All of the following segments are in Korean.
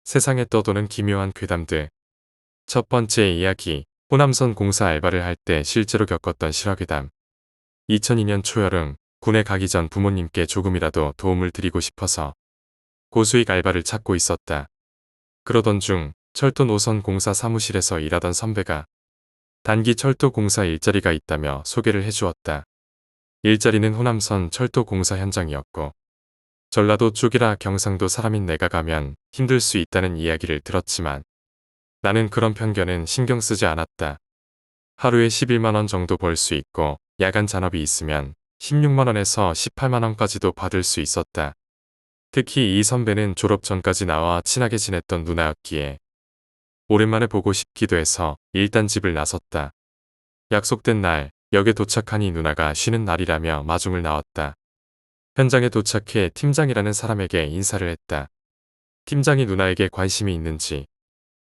세상에 떠도는 기묘한 괴담들. 첫 번째 이야기. 호남선 공사 알바를 할 때 실제로 겪었던 실화괴담. 2002년 초여름, 군에 가기 전 부모님께 조금이라도 도움을 드리고 싶어서 고수익 알바를 찾고 있었다. 그러던 중 철도 노선 공사 사무실에서 일하던 선배가 단기 철도 공사 일자리가 있다며 소개를 해주었다. 일자리는 호남선 철도 공사 현장이었고 전라도 쪽이라 경상도 사람인 내가 가면 힘들 수 있다는 이야기를 들었지만 나는 그런 편견은 신경 쓰지 않았다. 하루에 11만원 정도 벌 수 있고 야간 잔업이 있으면 16만원에서 18만원까지도 받을 수 있었다. 특히 이 선배는 졸업 전까지 나와 친하게 지냈던 누나였기에 오랜만에 보고 싶기도 해서 일단 집을 나섰다. 약속된 날 역에 도착하니 누나가 쉬는 날이라며 마중을 나왔다. 현장에 도착해 팀장이라는 사람에게 인사를 했다. 팀장이 누나에게 관심이 있는지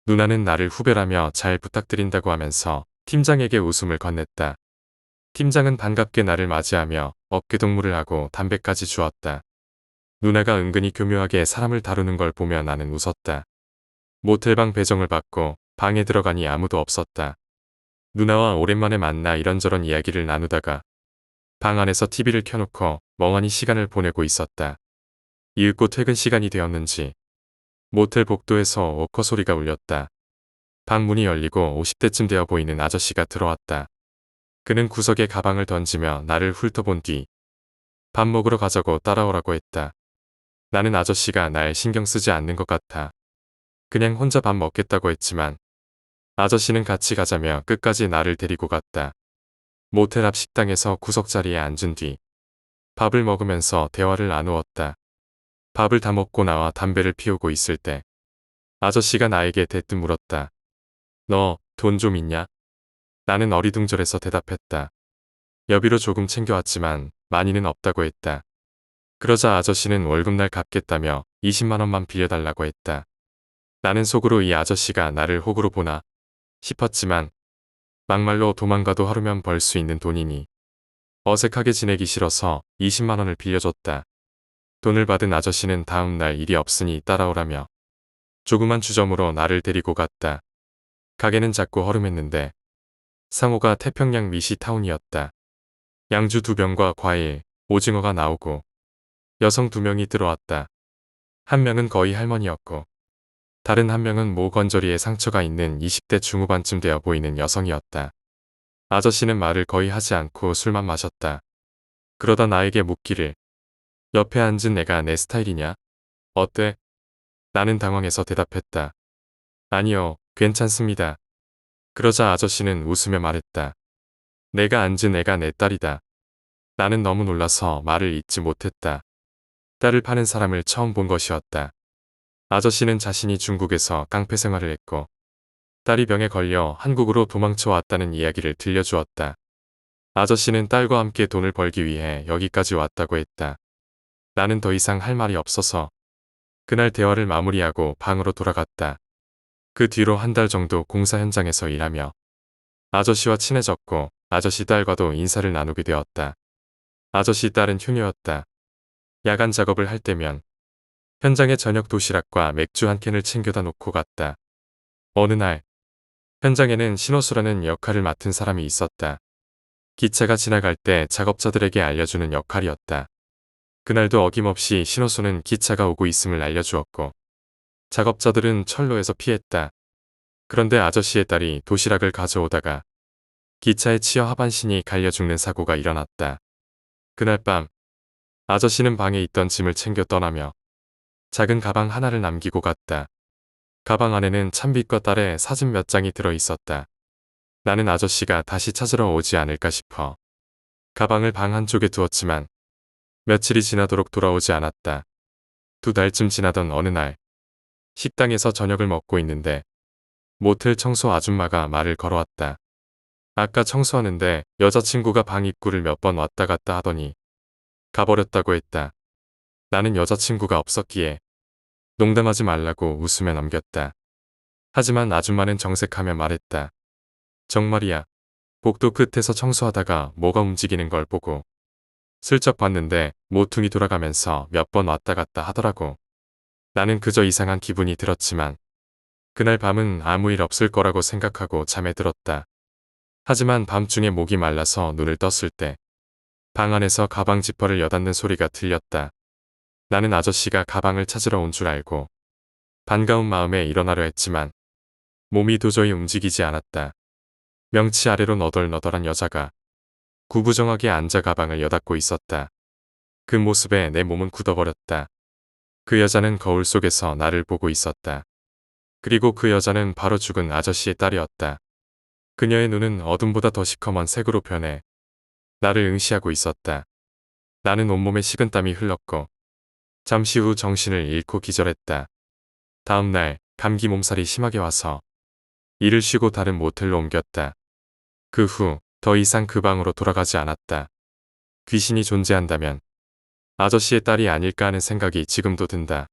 누나는 나를 후배라며 잘 부탁드린다고 하면서 팀장에게 웃음을 건넸다. 팀장은 반갑게 나를 맞이하며 어깨동무를 하고 담배까지 주었다. 누나가 은근히 교묘하게 사람을 다루는 걸 보며 나는 웃었다. 모텔방 배정을 받고 방에 들어가니 아무도 없었다. 누나와 오랜만에 만나 이런저런 이야기를 나누다가 방 안에서 TV를 켜놓고 멍하니 시간을 보내고 있었다. 이윽고 퇴근 시간이 되었는지 모텔 복도에서 워커 소리가 울렸다. 방 문이 열리고 50대쯤 되어 보이는 아저씨가 들어왔다. 그는 구석에 가방을 던지며 나를 훑어본 뒤 밥 먹으러 가자고 따라오라고 했다. 나는 아저씨가 날 신경 쓰지 않는 것 같아 그냥 혼자 밥 먹겠다고 했지만 아저씨는 같이 가자며 끝까지 나를 데리고 갔다. 모텔 앞 식당에서 구석자리에 앉은 뒤 밥을 먹으면서 대화를 나누었다. 밥을 다 먹고 나와 담배를 피우고 있을 때 아저씨가 나에게 대뜸 물었다. 너 돈 좀 있냐? 나는 어리둥절해서 대답했다. 여비로 조금 챙겨왔지만 많이는 없다고 했다. 그러자 아저씨는 월급날 갚겠다며 20만원만 빌려달라고 했다. 나는 속으로 이 아저씨가 나를 호구로 보나 싶었지만 막말로 도망가도 하루면 벌 수 있는 돈이니 어색하게 지내기 싫어서 20만원을 빌려줬다. 돈을 받은 아저씨는 다음 날 일이 없으니 따라오라며 조그만 주점으로 나를 데리고 갔다. 가게는 작고 허름했는데 상호가 태평양 미시타운이었다. 양주 2병과 과일, 오징어가 나오고 여성 2명이 들어왔다. 한 명은 거의 할머니였고 다른 한 명은 모 관절이에 상처가 있는 20대 중후반쯤 되어 보이는 여성이었다. 아저씨는 말을 거의 하지 않고 술만 마셨다. 그러다 나에게 묻기를 옆에 앉은 내가 내 스타일이냐? 어때? 나는 당황해서 대답했다. 아니요, 괜찮습니다. 그러자 아저씨는 웃으며 말했다. 내가 앉은 애가 내 딸이다. 나는 너무 놀라서 말을 잇지 못했다. 딸을 파는 사람을 처음 본 것이었다. 아저씨는 자신이 중국에서 깡패 생활을 했고 딸이 병에 걸려 한국으로 도망쳐 왔다는 이야기를 들려주었다. 아저씨는 딸과 함께 돈을 벌기 위해 여기까지 왔다고 했다. 나는 더 이상 할 말이 없어서 그날 대화를 마무리하고 방으로 돌아갔다. 그 뒤로 한 달 정도 공사 현장에서 일하며 아저씨와 친해졌고 아저씨 딸과도 인사를 나누게 되었다. 아저씨 딸은 효녀였다. 야간 작업을 할 때면 현장에 저녁 도시락과 맥주 한 캔을 챙겨다 놓고 갔다. 어느 날 현장에는 신호수라는 역할을 맡은 사람이 있었다. 기차가 지나갈 때 작업자들에게 알려주는 역할이었다. 그날도 어김없이 신호수는 기차가 오고 있음을 알려주었고 작업자들은 철로에서 피했다. 그런데 아저씨의 딸이 도시락을 가져오다가 기차에 치여 하반신이 갈려 죽는 사고가 일어났다. 그날 밤 아저씨는 방에 있던 짐을 챙겨 떠나며 작은 가방 하나를 남기고 갔다. 가방 안에는 찬빛과 딸의 사진 몇 장이 들어 있었다. 나는 아저씨가 다시 찾으러 오지 않을까 싶어 가방을 방 한쪽에 두었지만 며칠이 지나도록 돌아오지 않았다. 2달쯤 지나던 어느 날 식당에서 저녁을 먹고 있는데 모텔 청소 아줌마가 말을 걸어왔다. 아까 청소하는데 여자친구가 방 입구를 몇 번 왔다 갔다 하더니 가버렸다고 했다. 나는 여자친구가 없었기에 농담하지 말라고 웃으며 넘겼다. 하지만 아줌마는 정색하며 말했다. 정말이야. 복도 끝에서 청소하다가 뭐가 움직이는 걸 보고 슬쩍 봤는데 모퉁이 돌아가면서 몇 번 왔다 갔다 하더라고. 나는 그저 이상한 기분이 들었지만 그날 밤은 아무 일 없을 거라고 생각하고 잠에 들었다. 하지만 밤중에 목이 말라서 눈을 떴을 때 방 안에서 가방 지퍼를 여닫는 소리가 들렸다. 나는 아저씨가 가방을 찾으러 온 줄 알고 반가운 마음에 일어나려 했지만 몸이 도저히 움직이지 않았다. 명치 아래로 너덜너덜한 여자가 구부정하게 앉아 가방을 여닫고 있었다. 그 모습에 내 몸은 굳어버렸다. 그 여자는 거울 속에서 나를 보고 있었다. 그리고 그 여자는 바로 죽은 아저씨의 딸이었다. 그녀의 눈은 어둠보다 더 시커먼 색으로 변해 나를 응시하고 있었다. 나는 온몸에 식은땀이 흘렀고 잠시 후 정신을 잃고 기절했다. 다음 날 감기 몸살이 심하게 와서 일을 쉬고 다른 모텔로 옮겼다. 그 후 더 이상 그 방으로 돌아가지 않았다. 귀신이 존재한다면 아저씨의 딸이 아닐까 하는 생각이 지금도 든다.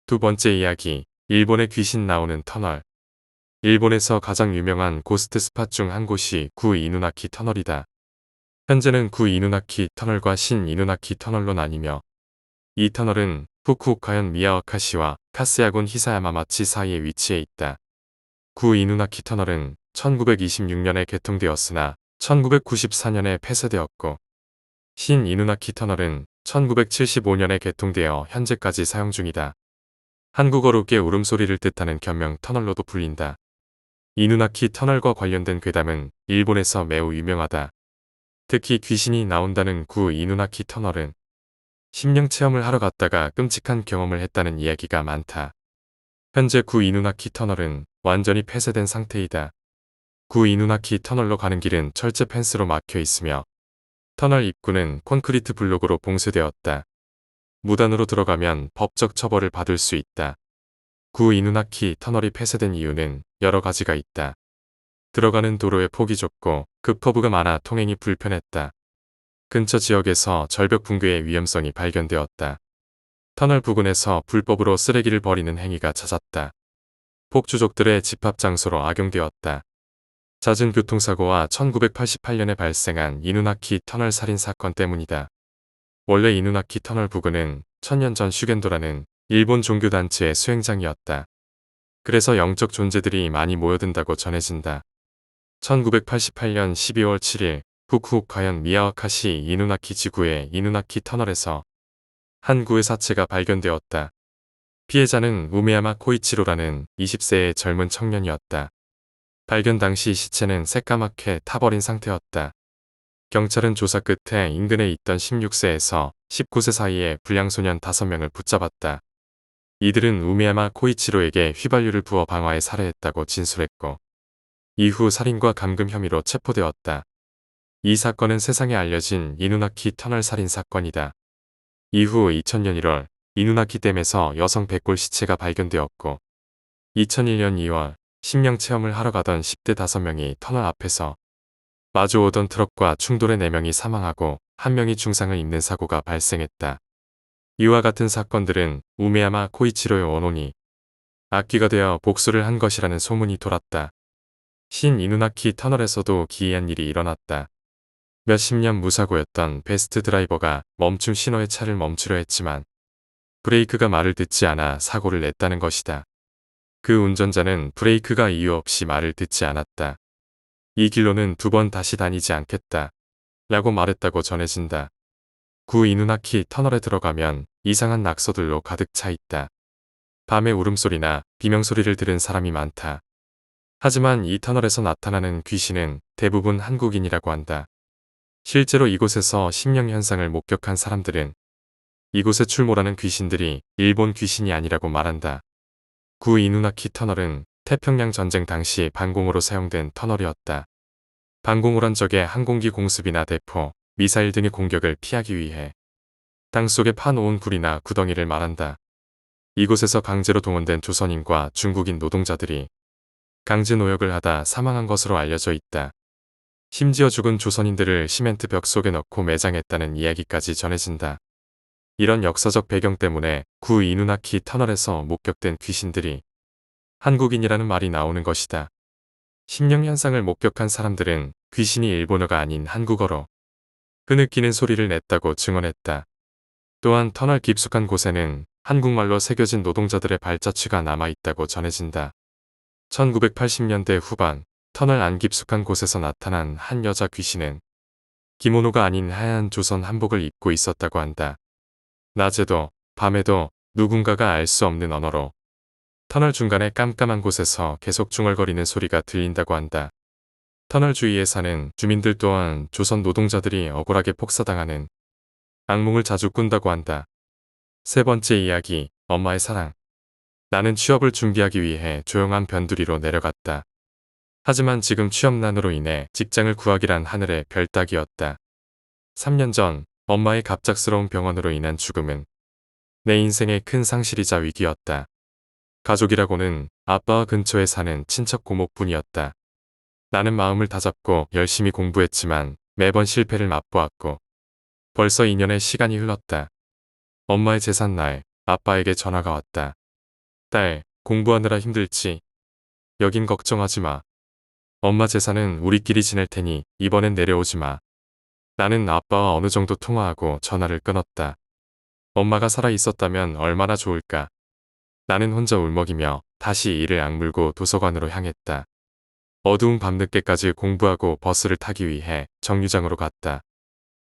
두 번째 이야기, 일본의 귀신 나오는 터널. 일본에서 가장 유명한 고스트 스팟 중 한 곳이 구 이누나키 터널이다. 현재는 구 이누나키 터널과 신 이누나키 터널로 나뉘며 이 터널은 후쿠오카현 미야와카시와 카스야군 히사야마마치 사이에 위치해 있다. 구 이누나키 터널은 1926년에 개통되었으나 1994년에 폐쇄되었고 신 이누나키 터널은 1975년에 개통되어 현재까지 사용 중이다. 한국어로 꽤 울음소리를 뜻하는 견명 터널로도 불린다. 이누나키 터널과 관련된 괴담은 일본에서 매우 유명하다. 특히 귀신이 나온다는 구 이누나키 터널은 심령 체험을 하러 갔다가 끔찍한 경험을 했다는 이야기가 많다. 현재 구 이누나키 터널은 완전히 폐쇄된 상태이다. 구 이누나키 터널로 가는 길은 철제 펜스로 막혀 있으며 터널 입구는 콘크리트 블록으로 봉쇄되었다. 무단으로 들어가면 법적 처벌을 받을 수 있다. 구 이누나키 터널이 폐쇄된 이유는 여러 가지가 있다. 들어가는 도로의 폭이 좁고 급커브가 많아 통행이 불편했다. 근처 지역에서 절벽 붕괴의 위험성이 발견되었다. 터널 부근에서 불법으로 쓰레기를 버리는 행위가 잦았다. 폭주족들의 집합 장소로 악용되었다. 잦은 교통사고와 1988년에 발생한 이누나키 터널 살인 사건 때문이다. 원래 이누나키 터널 부근은 천년 전 슈겐도라는 일본 종교단체의 수행장이었다. 그래서 영적 존재들이 많이 모여든다고 전해진다. 1988년 12월 7일 후쿠오카현 미야와카시 이누나키 지구의 이누나키 터널에서 한 구의 사체가 발견되었다. 피해자는 우메야마 코이치로라는 20세의 젊은 청년이었다. 발견 당시 시체는 새까맣게 타버린 상태였다. 경찰은 조사 끝에 인근에 있던 16세에서 19세 사이의 불량소년 5명을 붙잡았다. 이들은 우미야마 코이치로에게 휘발유를 부어 방화해 살해했다고 진술했고 이후 살인과 감금 혐의로 체포되었다. 이 사건은 세상에 알려진 이누나키 터널 살인 사건이다. 이후 2000년 1월 이누나키 댐에서 여성 백골 시체가 발견되었고 2001년 2월 심령 체험을 하러 가던 10대 5명이 터널 앞에서 마주오던 트럭과 충돌해 4명이 사망하고 1명이 중상을 입는 사고가 발생했다. 이와 같은 사건들은 우메야마 코이치로의 원혼이 악귀가 되어 복수를 한 것이라는 소문이 돌았다. 신 이누나키 터널에서도 기이한 일이 일어났다. 몇십 년 무사고였던 베스트 드라이버가 멈춤 신호에 차를 멈추려 했지만 브레이크가 말을 듣지 않아 사고를 냈다는 것이다. 그 운전자는 브레이크가 이유 없이 말을 듣지 않았다. 이 길로는 2번 다시 다니지 않겠다. 라고 말했다고 전해진다. 구 이누나키 터널에 들어가면 이상한 낙서들로 가득 차 있다. 밤에 울음소리나 비명소리를 들은 사람이 많다. 하지만 이 터널에서 나타나는 귀신은 대부분 한국인이라고 한다. 실제로 이곳에서 심령 현상을 목격한 사람들은 이곳에 출몰하는 귀신들이 일본 귀신이 아니라고 말한다. 구 이누나키 터널은 태평양 전쟁 당시 방공호로 사용된 터널이었다. 방공호란 적의 항공기 공습이나 대포, 미사일 등의 공격을 피하기 위해 땅속에 파놓은 굴이나 구덩이를 말한다. 이곳에서 강제로 동원된 조선인과 중국인 노동자들이 강제 노역을 하다 사망한 것으로 알려져 있다. 심지어 죽은 조선인들을 시멘트 벽 속에 넣고 매장했다는 이야기까지 전해진다. 이런 역사적 배경 때문에 구 이누나키 터널에서 목격된 귀신들이 한국인이라는 말이 나오는 것이다. 심령 현상을 목격한 사람들은 귀신이 일본어가 아닌 한국어로 흐느끼는 소리를 냈다고 증언했다. 또한 터널 깊숙한 곳에는 한국말로 새겨진 노동자들의 발자취가 남아있다고 전해진다. 1980년대 후반 터널 안 깊숙한 곳에서 나타난 한 여자 귀신은 기모노가 아닌 하얀 조선 한복을 입고 있었다고 한다. 낮에도 밤에도 누군가가 알 수 없는 언어로 터널 중간의 깜깜한 곳에서 계속 중얼거리는 소리가 들린다고 한다. 터널 주위에 사는 주민들 또한 조선 노동자들이 억울하게 폭사당하는 악몽을 자주 꾼다고 한다. 세 번째 이야기, 엄마의 사랑. 나는 취업을 준비하기 위해 조용한 변두리로 내려갔다. 하지만 지금 취업난으로 인해 직장을 구하기란 하늘의 별 따기였다. 3년 전 엄마의 갑작스러운 병원으로 인한 죽음은 내 인생의 큰 상실이자 위기였다. 가족이라고는 아빠와 근처에 사는 친척 고모뿐이었다. 나는 마음을 다잡고 열심히 공부했지만 매번 실패를 맛보았고 벌써 2년의 시간이 흘렀다. 엄마의 제삿날 아빠에게 전화가 왔다. 딸, 공부하느라 힘들지? 여긴 걱정하지 마. 엄마 제사는 우리끼리 지낼 테니 이번엔 내려오지 마. 나는 아빠와 어느 정도 통화하고 전화를 끊었다. 엄마가 살아 있었다면 얼마나 좋을까. 나는 혼자 울먹이며 다시 이를 악물고 도서관으로 향했다. 어두운 밤늦게까지 공부하고 버스를 타기 위해 정류장으로 갔다.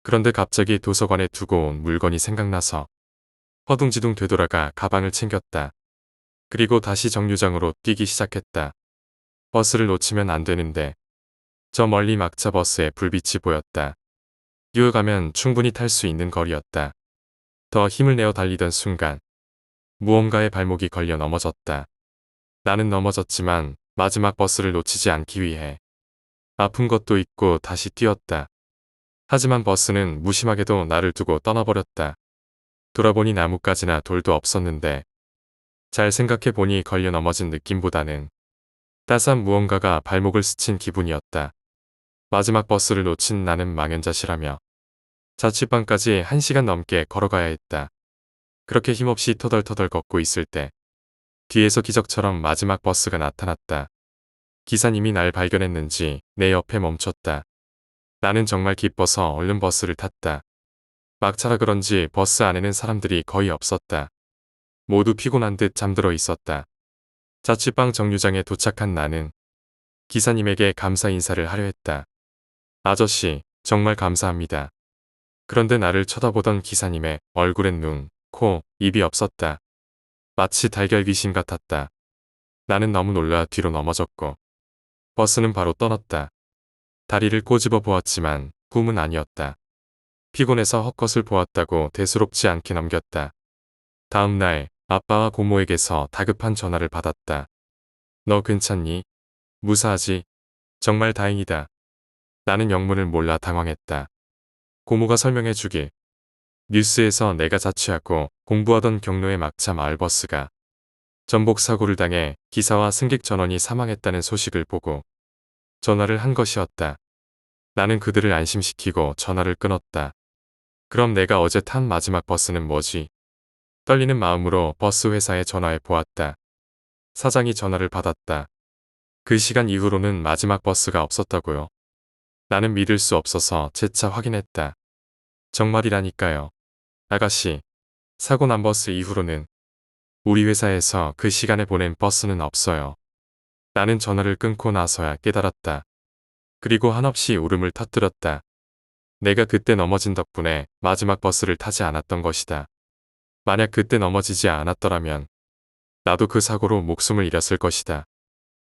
그런데 갑자기 도서관에 두고 온 물건이 생각나서 허둥지둥 되돌아가 가방을 챙겼다. 그리고 다시 정류장으로 뛰기 시작했다. 버스를 놓치면 안 되는데 저 멀리 막차 버스에 불빛이 보였다. 뛰어가면 충분히 탈 수 있는 거리였다. 더 힘을 내어 달리던 순간 무언가에 발목이 걸려 넘어졌다. 나는 넘어졌지만 마지막 버스를 놓치지 않기 위해 아픈 것도 있고 다시 뛰었다. 하지만 버스는 무심하게도 나를 두고 떠나버렸다. 돌아보니 나뭇가지나 돌도 없었는데 잘 생각해보니 걸려 넘어진 느낌보다는 따스한 무언가가 발목을 스친 기분이었다. 마지막 버스를 놓친 나는 망연자실하며 자취방까지 1시간 넘게 걸어가야 했다. 그렇게 힘없이 터덜터덜 걷고 있을 때 뒤에서 기적처럼 마지막 버스가 나타났다. 기사님이 날 발견했는지 내 옆에 멈췄다. 나는 정말 기뻐서 얼른 버스를 탔다. 막차라 그런지 버스 안에는 사람들이 거의 없었다. 모두 피곤한 듯 잠들어 있었다. 자취방 정류장에 도착한 나는 기사님에게 감사 인사를 하려 했다. 아저씨, 정말 감사합니다. 그런데 나를 쳐다보던 기사님의 얼굴엔 눈, 코, 입이 없었다. 마치 달걀 귀신 같았다. 나는 너무 놀라 뒤로 넘어졌고 버스는 바로 떠났다. 다리를 꼬집어 보았지만 꿈은 아니었다. 피곤해서 헛것을 보았다고 대수롭지 않게 넘겼다. 다음 날 아빠와 고모에게서 다급한 전화를 받았다. 너 괜찮니? 무사하지? 정말 다행이다. 나는 영문을 몰라 당황했다. 고모가 설명해 주길. 뉴스에서 내가 자취하고 공부하던 경로의 막차 마을버스가 전복 사고를 당해 기사와 승객 전원이 사망했다는 소식을 보고 전화를 한 것이었다. 나는 그들을 안심시키고 전화를 끊었다. 그럼 내가 어제 탄 마지막 버스는 뭐지? 떨리는 마음으로 버스 회사에 전화해 보았다. 사장이 전화를 받았다. 그 시간 이후로는 마지막 버스가 없었다고요. 나는 믿을 수 없어서 재차 확인했다. 정말이라니까요. 아가씨, 사고 난 버스 이후로는 우리 회사에서 그 시간에 보낸 버스는 없어요. 나는 전화를 끊고 나서야 깨달았다. 그리고 한없이 울음을 터뜨렸다. 내가 그때 넘어진 덕분에 마지막 버스를 타지 않았던 것이다. 만약 그때 넘어지지 않았더라면 나도 그 사고로 목숨을 잃었을 것이다.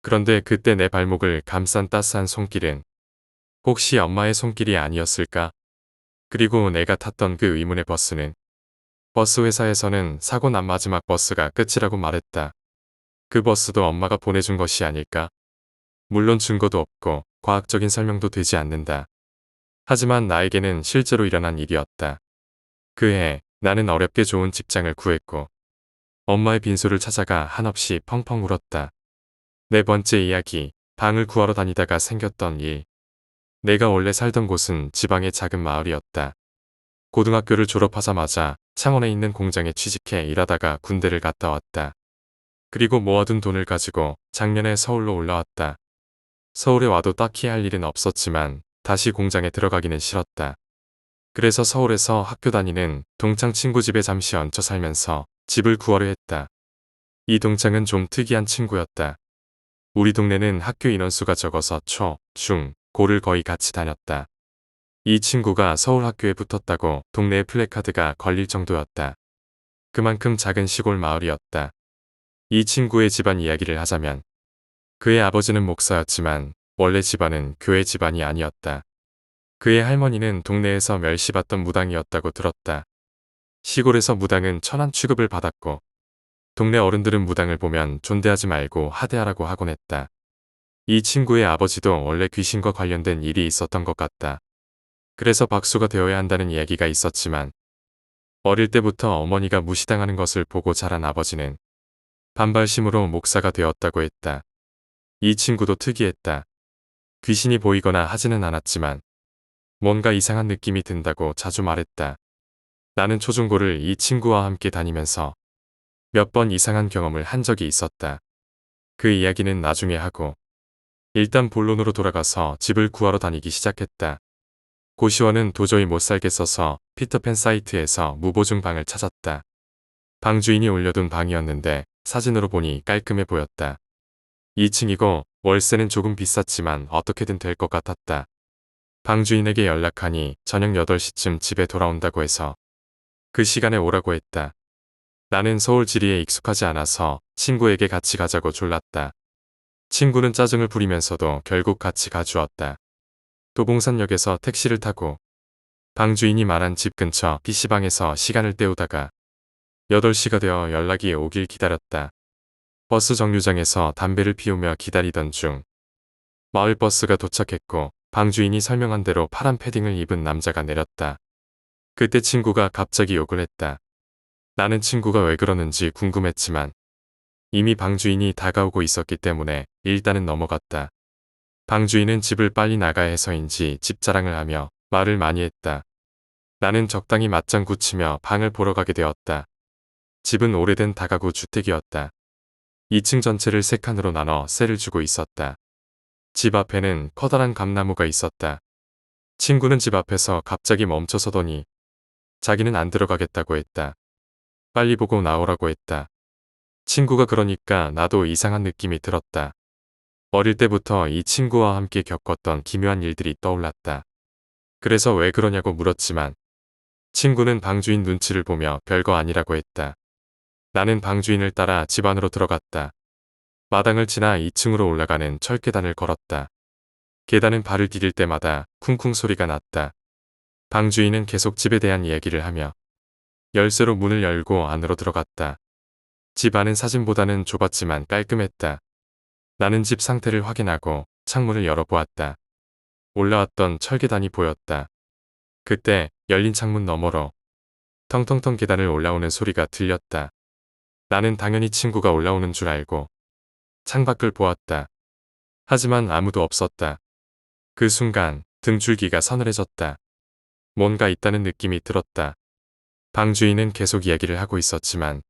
그런데 그때 내 발목을 감싼 따스한 손길은 혹시 엄마의 손길이 아니었을까? 그리고 내가 탔던 그 의문의 버스는 버스 회사에서는 사고 난 마지막 버스가 끝이라고 말했다. 그 버스도 엄마가 보내준 것이 아닐까? 물론 증거도 없고 과학적인 설명도 되지 않는다. 하지만 나에게는 실제로 일어난 일이었다. 그해 나는 어렵게 좋은 직장을 구했고 엄마의 빈소를 찾아가 한없이 펑펑 울었다. 네 번째 이야기, 방을 구하러 다니다가 생겼던 일. 내가 원래 살던 곳은 지방의 작은 마을이었다. 고등학교를 졸업하자마자 창원에 있는 공장에 취직해 일하다가 군대를 갔다 왔다. 그리고 모아둔 돈을 가지고 작년에 서울로 올라왔다. 서울에 와도 딱히 할 일은 없었지만 다시 공장에 들어가기는 싫었다. 그래서 서울에서 학교 다니는 동창 친구 집에 잠시 얹혀 살면서 집을 구하려 했다. 이 동창은 좀 특이한 친구였다. 우리 동네는 학교 인원수가 적어서 초, 중, 고를 거의 같이 다녔다. 이 친구가 서울 학교에 붙었다고 동네에 플래카드가 걸릴 정도였다. 그만큼 작은 시골 마을이었다. 이 친구의 집안 이야기를 하자면 그의 아버지는 목사였지만 원래 집안은 교회 집안이 아니었다. 그의 할머니는 동네에서 멸시받던 무당이었다고 들었다. 시골에서 무당은 천한 취급을 받았고 동네 어른들은 무당을 보면 존대하지 말고 하대하라고 하곤 했다. 이 친구의 아버지도 원래 귀신과 관련된 일이 있었던 것 같다. 그래서 박수가 되어야 한다는 이야기가 있었지만 어릴 때부터 어머니가 무시당하는 것을 보고 자란 아버지는 반발심으로 목사가 되었다고 했다. 이 친구도 특이했다. 귀신이 보이거나 하지는 않았지만 뭔가 이상한 느낌이 든다고 자주 말했다. 나는 초중고를 이 친구와 함께 다니면서 몇 번 이상한 경험을 한 적이 있었다. 그 이야기는 나중에 하고 일단 본론으로 돌아가서 집을 구하러 다니기 시작했다. 고시원은 도저히 못 살겠어서 피터팬 사이트에서 무보증 방을 찾았다. 방 주인이 올려둔 방이었는데 사진으로 보니 깔끔해 보였다. 2층이고 월세는 조금 비쌌지만 어떻게든 될 것 같았다. 방 주인에게 연락하니 저녁 8시쯤 집에 돌아온다고 해서 그 시간에 오라고 했다. 나는 서울 지리에 익숙하지 않아서 친구에게 같이 가자고 졸랐다. 친구는 짜증을 부리면서도 결국 같이 가주었다. 도봉산역에서 택시를 타고 방 주인이 말한 집 근처 PC방에서 시간을 때우다가 8시가 되어 연락이 오길 기다렸다. 버스 정류장에서 담배를 피우며 기다리던 중 마을버스가 도착했고 방 주인이 설명한 대로 파란 패딩을 입은 남자가 내렸다. 그때 친구가 갑자기 욕을 했다. 나는 친구가 왜 그러는지 궁금했지만 이미 방 주인이 다가오고 있었기 때문에 일단은 넘어갔다. 방 주인은 집을 빨리 나가야 해서인지 집 자랑을 하며 말을 많이 했다. 나는 적당히 맞장구 치며 방을 보러 가게 되었다. 집은 오래된 다가구 주택이었다. 2층 전체를 3칸으로 나눠 세를 주고 있었다. 집 앞에는 커다란 감나무가 있었다. 친구는 집 앞에서 갑자기 멈춰서더니 자기는 안 들어가겠다고 했다. 빨리 보고 나오라고 했다. 친구가 그러니까 나도 이상한 느낌이 들었다. 어릴 때부터 이 친구와 함께 겪었던 기묘한 일들이 떠올랐다. 그래서 왜 그러냐고 물었지만 친구는 방주인 눈치를 보며 별거 아니라고 했다. 나는 방주인을 따라 집 안으로 들어갔다. 마당을 지나 2층으로 올라가는 철계단을 걸었다. 계단은 발을 디딜 때마다 쿵쿵 소리가 났다. 방주인은 계속 집에 대한 이야기를 하며 열쇠로 문을 열고 안으로 들어갔다. 집 안은 사진보다는 좁았지만 깔끔했다. 나는 집 상태를 확인하고 창문을 열어보았다. 올라왔던 철계단이 보였다. 그때 열린 창문 너머로 텅텅텅 계단을 올라오는 소리가 들렸다. 나는 당연히 친구가 올라오는 줄 알고 창밖을 보았다. 하지만 아무도 없었다. 그 순간 등줄기가 서늘해졌다. 뭔가 있다는 느낌이 들었다. 방 주인은 계속 이야기를 하고 있었지만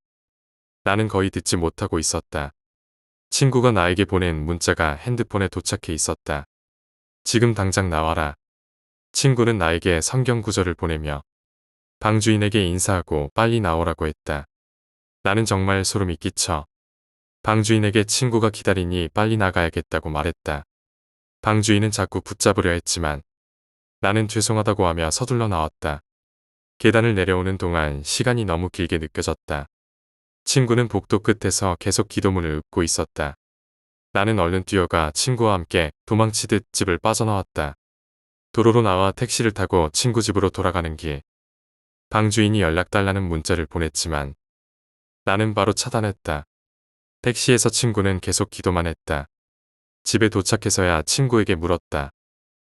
나는 거의 듣지 못하고 있었다. 친구가 나에게 보낸 문자가 핸드폰에 도착해 있었다. 지금 당장 나와라. 친구는 나에게 성경 구절을 보내며 방 주인에게 인사하고 빨리 나오라고 했다. 나는 정말 소름이 끼쳐 방 주인에게 친구가 기다리니 빨리 나가야겠다고 말했다. 방 주인은 자꾸 붙잡으려 했지만 나는 죄송하다고 하며 서둘러 나왔다. 계단을 내려오는 동안 시간이 너무 길게 느껴졌다. 친구는 복도 끝에서 계속 기도문을 읊고 있었다. 나는 얼른 뛰어가 친구와 함께 도망치듯 집을 빠져나왔다. 도로로 나와 택시를 타고 친구 집으로 돌아가는 길. 방 주인이 연락달라는 문자를 보냈지만 나는 바로 차단했다. 택시에서 친구는 계속 기도만 했다. 집에 도착해서야 친구에게 물었다.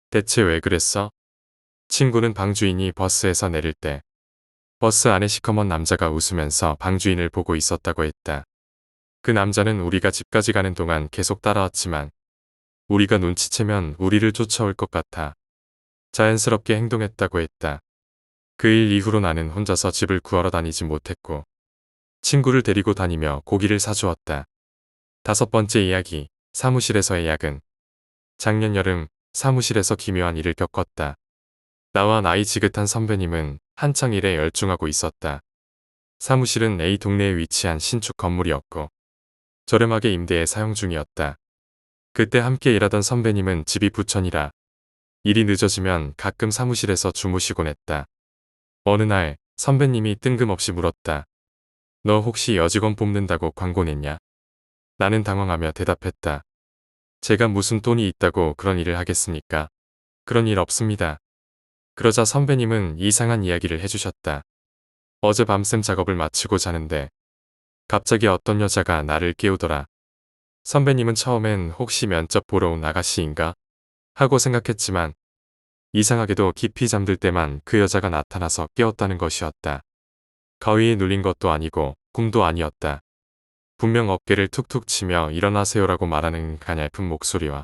대체 왜 그랬어? 친구는 방 주인이 버스에서 내릴 때 버스 안에 시커먼 남자가 웃으면서 방 주인을 보고 있었다고 했다. 그 남자는 우리가 집까지 가는 동안 계속 따라왔지만 우리가 눈치채면 우리를 쫓아올 것 같아 자연스럽게 행동했다고 했다. 그 일 이후로 나는 혼자서 집을 구하러 다니지 못했고 친구를 데리고 다니며 고기를 사주었다. 5번째 이야기, 사무실에서의 야근. 작년 여름 사무실에서 기묘한 일을 겪었다. 나와 나이 지긋한 선배님은 한창 일에 열중하고 있었다. 사무실은 A 동네에 위치한 신축 건물이었고 저렴하게 임대해 사용 중이었다. 그때 함께 일하던 선배님은 집이 부천이라 일이 늦어지면 가끔 사무실에서 주무시곤 했다. 어느 날 선배님이 뜬금없이 물었다. 너 혹시 여직원 뽑는다고 광고 냈냐? 나는 당황하며 대답했다. 제가 무슨 돈이 있다고 그런 일을 하겠습니까? 그런 일 없습니다. 그러자 선배님은 이상한 이야기를 해주셨다. 어제 밤샘 작업을 마치고 자는데 갑자기 어떤 여자가 나를 깨우더라. 선배님은 처음엔 혹시 면접 보러 온 아가씨인가 하고 생각했지만 이상하게도 깊이 잠들 때만 그 여자가 나타나서 깨웠다는 것이었다. 가위에 눌린 것도 아니고 꿈도 아니었다. 분명 어깨를 툭툭 치며 일어나세요라고 말하는 가냘픈 목소리와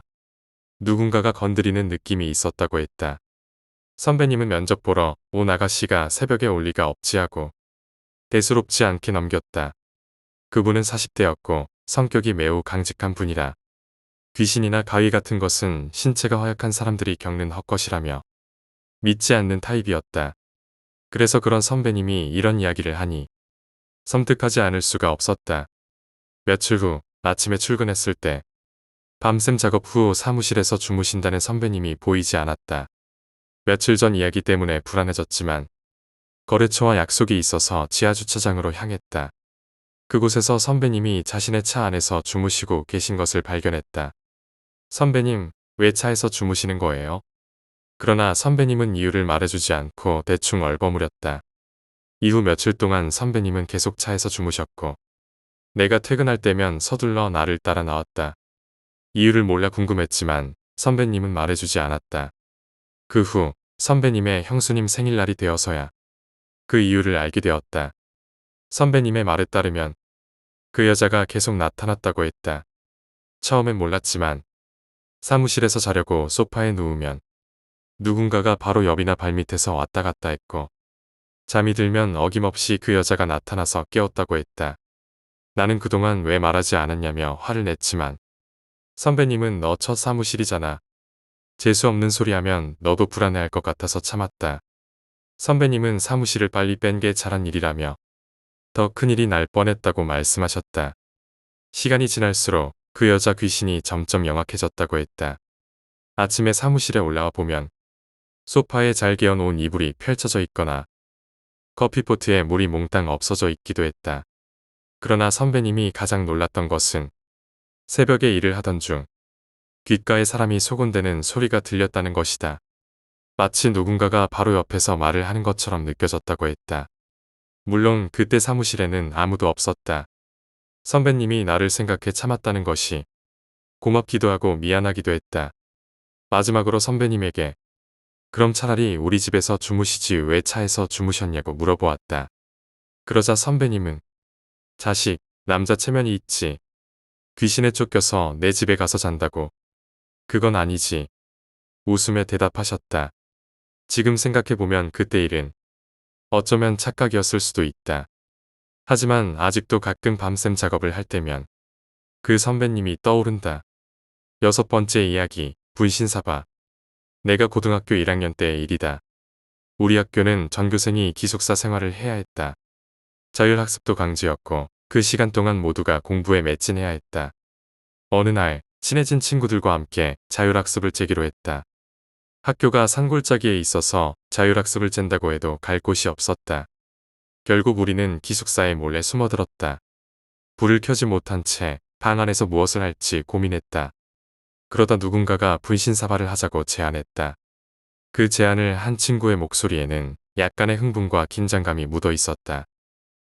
누군가가 건드리는 느낌이 있었다고 했다. 선배님은 면접 보러 온 아가씨가 새벽에 올 리가 없지 하고 대수롭지 않게 넘겼다. 그분은 40대였고 성격이 매우 강직한 분이라 귀신이나 가위 같은 것은 신체가 허약한 사람들이 겪는 헛것이라며 믿지 않는 타입이었다. 그래서 그런 선배님이 이런 이야기를 하니 섬뜩하지 않을 수가 없었다. 며칠 후 아침에 출근했을 때 밤샘 작업 후 사무실에서 주무신다는 선배님이 보이지 않았다. 며칠 전 이야기 때문에 불안해졌지만 거래처와 약속이 있어서 지하주차장으로 향했다. 그곳에서 선배님이 자신의 차 안에서 주무시고 계신 것을 발견했다. 선배님, 왜 차에서 주무시는 거예요? 그러나 선배님은 이유를 말해주지 않고 대충 얼버무렸다. 이후 며칠 동안 선배님은 계속 차에서 주무셨고 내가 퇴근할 때면 서둘러 나를 따라 나왔다. 이유를 몰라 궁금했지만 선배님은 말해주지 않았다. 그 후 선배님의 형수님 생일날이 되어서야 그 이유를 알게 되었다. 선배님의 말에 따르면 그 여자가 계속 나타났다고 했다. 처음엔 몰랐지만 사무실에서 자려고 소파에 누우면 누군가가 바로 옆이나 발밑에서 왔다 갔다 했고 잠이 들면 어김없이 그 여자가 나타나서 깨웠다고 했다. 나는 그동안 왜 말하지 않았냐며 화를 냈지만 선배님은 너 첫 사무실이잖아. 재수없는 소리 하면 너도 불안해할 것 같아서 참았다. 선배님은 사무실을 빨리 뺀 게 잘한 일이라며 더 큰일이 날 뻔했다고 말씀하셨다. 시간이 지날수록 그 여자 귀신이 점점 영악해졌다고 했다. 아침에 사무실에 올라와 보면 소파에 잘 개어놓은 이불이 펼쳐져 있거나 커피포트에 물이 몽땅 없어져 있기도 했다. 그러나 선배님이 가장 놀랐던 것은 새벽에 일을 하던 중 귓가에 사람이 소곤대는 소리가 들렸다는 것이다. 마치 누군가가 바로 옆에서 말을 하는 것처럼 느껴졌다고 했다. 물론 그때 사무실에는 아무도 없었다. 선배님이 나를 생각해 참았다는 것이 고맙기도 하고 미안하기도 했다. 마지막으로 선배님에게 그럼 차라리 우리 집에서 주무시지 왜 차에서 주무셨냐고 물어보았다. 그러자 선배님은 자식, 남자 체면이 있지. 귀신에 쫓겨서 내 집에 가서 잔다고. 그건 아니지. 웃으며 대답하셨다. 지금 생각해보면 그때 일은 어쩌면 착각이었을 수도 있다. 하지만 아직도 가끔 밤샘 작업을 할 때면 그 선배님이 떠오른다. 6번째 이야기, 분신사바. 내가 고등학교 1학년 때의 일이다. 우리 학교는 전교생이 기숙사 생활을 해야 했다. 자율학습도 강제였고 그 시간 동안 모두가 공부에 매진해야 했다. 어느 날 친해진 친구들과 함께 자율학습을 재기로 했다. 학교가 산골짜기에 있어서 자율학습을 쨘다고 해도 갈 곳이 없었다. 결국 우리는 기숙사에 몰래 숨어들었다. 불을 켜지 못한 채 방 안에서 무엇을 할지 고민했다. 그러다 누군가가 분신사바를 하자고 제안했다. 그 제안을 한 친구의 목소리에는 약간의 흥분과 긴장감이 묻어 있었다.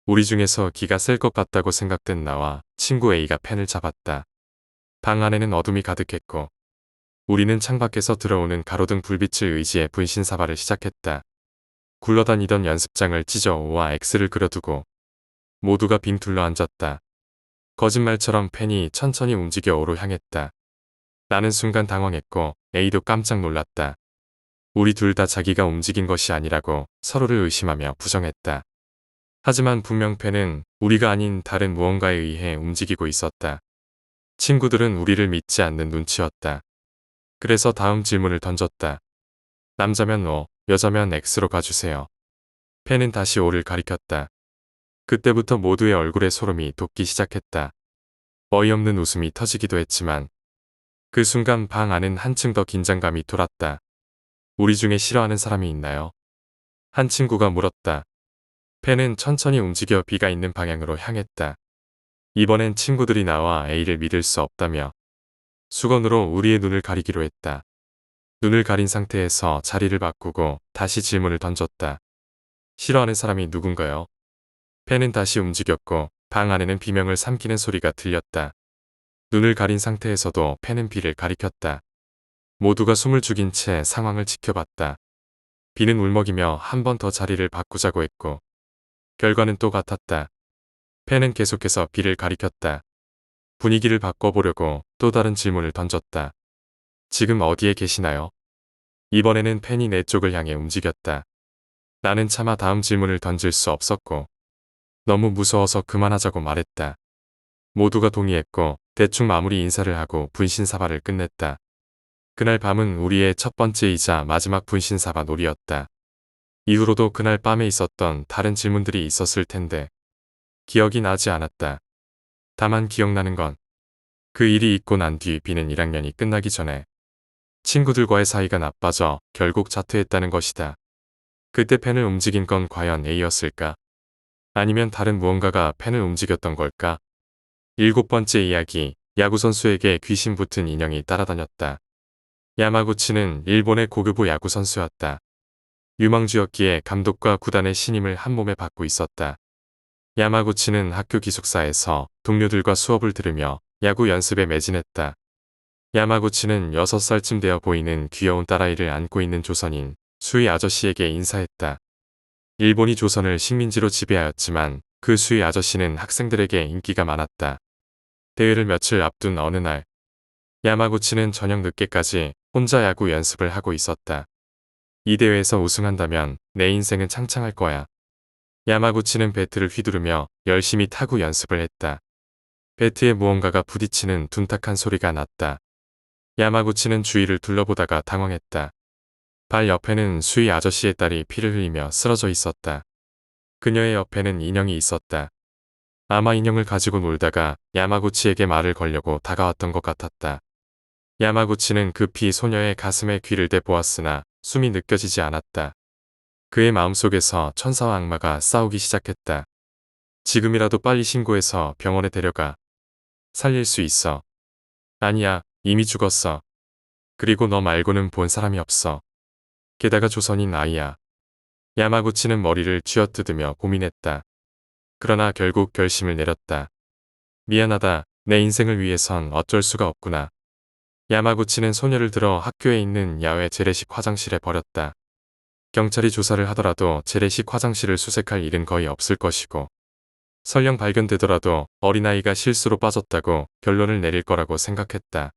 우리 중에서 기가 셀 것 같다고 생각된 나와 친구 A가 펜을 잡았다. 방 안에는 어둠이 가득했고 우리는 창밖에서 들어오는 가로등 불빛을 의지해 분신사바를 시작했다. 굴러다니던 연습장을 찢어 O와 X를 그려두고 모두가 빙 둘러 앉았다. 거짓말처럼 펜이 천천히 움직여 O로 향했다. 나는 순간 당황했고 A도 깜짝 놀랐다. 우리 둘 다 자기가 움직인 것이 아니라고 서로를 의심하며 부정했다. 하지만 분명 펜은 우리가 아닌 다른 무언가에 의해 움직이고 있었다. 친구들은 우리를 믿지 않는 눈치였다. 그래서 다음 질문을 던졌다. 남자면 O, 여자면 X로 가주세요. 펜은 다시 O를 가리켰다. 그때부터 모두의 얼굴에 소름이 돋기 시작했다. 어이없는 웃음이 터지기도 했지만 그 순간 방 안은 한층 더 긴장감이 돌았다. 우리 중에 싫어하는 사람이 있나요? 한 친구가 물었다. 펜은 천천히 움직여 비가 있는 방향으로 향했다. 이번엔 친구들이 나와 A를 믿을 수 없다며 수건으로 우리의 눈을 가리기로 했다. 눈을 가린 상태에서 자리를 바꾸고 다시 질문을 던졌다. 싫어하는 사람이 누군가요? 펜은 다시 움직였고 방 안에는 비명을 삼키는 소리가 들렸다. 눈을 가린 상태에서도 펜은 비를 가리켰다. 모두가 숨을 죽인 채 상황을 지켜봤다. 비는 울먹이며 한 번 더 자리를 바꾸자고 했고 결과는 또 같았다. 펜은 계속해서 비를 가리켰다. 분위기를 바꿔보려고 또 다른 질문을 던졌다. 지금 어디에 계시나요? 이번에는 펜이 내 쪽을 향해 움직였다. 나는 차마 다음 질문을 던질 수 없었고 너무 무서워서 그만하자고 말했다. 모두가 동의했고 대충 마무리 인사를 하고 분신사바를 끝냈다. 그날 밤은 우리의 첫 번째이자 마지막 분신사바 놀이였다. 이후로도 그날 밤에 있었던 다른 질문들이 있었을 텐데 기억이 나지 않았다. 다만 기억나는 건 그 일이 있고 난 뒤 비는 1학년이 끝나기 전에 친구들과의 사이가 나빠져 결국 자퇴했다는 것이다. 그때 펜을 움직인 건 과연 A였을까? 아니면 다른 무언가가 펜을 움직였던 걸까? 7번째 이야기, 야구선수에게 귀신 붙은 인형이 따라다녔다. 야마구치는 일본의 고교부 야구선수였다. 유망주였기에 감독과 구단의 신임을 한 몸에 받고 있었다. 야마구치는 학교 기숙사에서 동료들과 수업을 들으며 야구 연습에 매진했다. 야마구치는 6살쯤 되어 보이는 귀여운 딸아이를 안고 있는 조선인 수희 아저씨에게 인사했다. 일본이 조선을 식민지로 지배하였지만 그 수희 아저씨는 학생들에게 인기가 많았다. 대회를 며칠 앞둔 어느 날 야마구치는 저녁 늦게까지 혼자 야구 연습을 하고 있었다. 이 대회에서 우승한다면 내 인생은 창창할 거야. 야마구치는 배트를 휘두르며 열심히 타구 연습을 했다. 배트에 무언가가 부딪히는 둔탁한 소리가 났다. 야마구치는 주위를 둘러보다가 당황했다. 발 옆에는 수희 아저씨의 딸이 피를 흘리며 쓰러져 있었다. 그녀의 옆에는 인형이 있었다. 아마 인형을 가지고 놀다가 야마구치에게 말을 걸려고 다가왔던 것 같았다. 야마구치는 급히 소녀의 가슴에 귀를 대 보았으나 숨이 느껴지지 않았다. 그의 마음속에서 천사와 악마가 싸우기 시작했다. 지금이라도 빨리 신고해서 병원에 데려가. 살릴 수 있어. 아니야, 이미 죽었어. 그리고 너 말고는 본 사람이 없어. 게다가 조선인 아이야. 야마구치는 머리를 쥐어뜯으며 고민했다. 그러나 결국 결심을 내렸다. 미안하다. 내 인생을 위해선 어쩔 수가 없구나. 야마구치는 소녀를 들어 학교에 있는 야외 재래식 화장실에 버렸다. 경찰이 조사를 하더라도 재래식 화장실을 수색할 일은 거의 없을 것이고 설령 발견되더라도 어린아이가 실수로 빠졌다고 결론을 내릴 거라고 생각했다.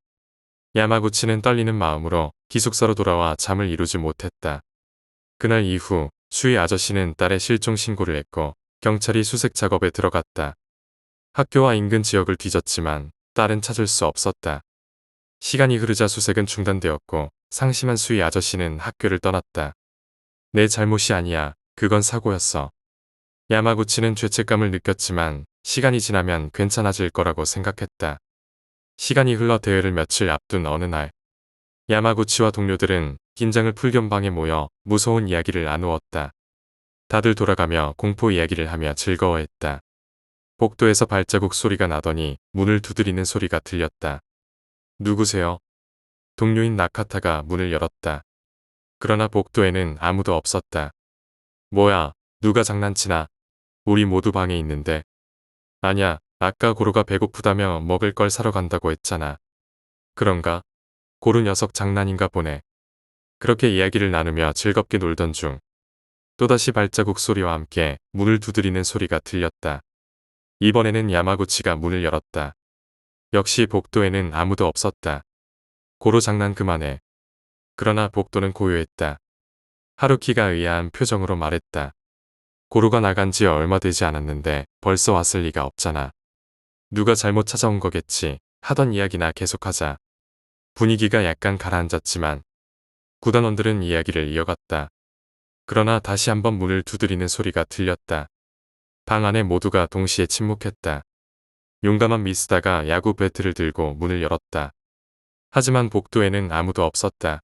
야마구치는 떨리는 마음으로 기숙사로 돌아와 잠을 이루지 못했다. 그날 이후 수희 아저씨는 딸의 실종 신고를 했고 경찰이 수색 작업에 들어갔다. 학교와 인근 지역을 뒤졌지만 딸은 찾을 수 없었다. 시간이 흐르자 수색은 중단되었고 상심한 수희 아저씨는 학교를 떠났다. 내 잘못이 아니야. 그건 사고였어. 야마구치는 죄책감을 느꼈지만 시간이 지나면 괜찮아질 거라고 생각했다. 시간이 흘러 대회를 며칠 앞둔 어느 날 야마구치와 동료들은 긴장을 풀겸 방에 모여 무서운 이야기를 나누었다. 다들 돌아가며 공포 이야기를 하며 즐거워했다. 복도에서 발자국 소리가 나더니 문을 두드리는 소리가 들렸다. 누구세요? 동료인 나카타가 문을 열었다. 그러나 복도에는 아무도 없었다. 뭐야, 누가 장난치나? 우리 모두 방에 있는데. 아냐, 아까 고로가 배고프다며 먹을 걸 사러 간다고 했잖아. 그런가? 고로 녀석 장난인가 보네. 그렇게 이야기를 나누며 즐겁게 놀던 중 또다시 발자국 소리와 함께 문을 두드리는 소리가 들렸다. 이번에는 야마구치가 문을 열었다. 역시 복도에는 아무도 없었다. 고로 장난 그만해. 그러나 복도는 고요했다. 하루키가 의아한 표정으로 말했다. 고로가 나간 지 얼마 되지 않았는데 벌써 왔을 리가 없잖아. 누가 잘못 찾아온 거겠지. 하던 이야기나 계속하자. 분위기가 약간 가라앉았지만 구단원들은 이야기를 이어갔다. 그러나 다시 한번 문을 두드리는 소리가 들렸다. 방 안에 모두가 동시에 침묵했다. 용감한 미스다가 야구 배트를 들고 문을 열었다. 하지만 복도에는 아무도 없었다.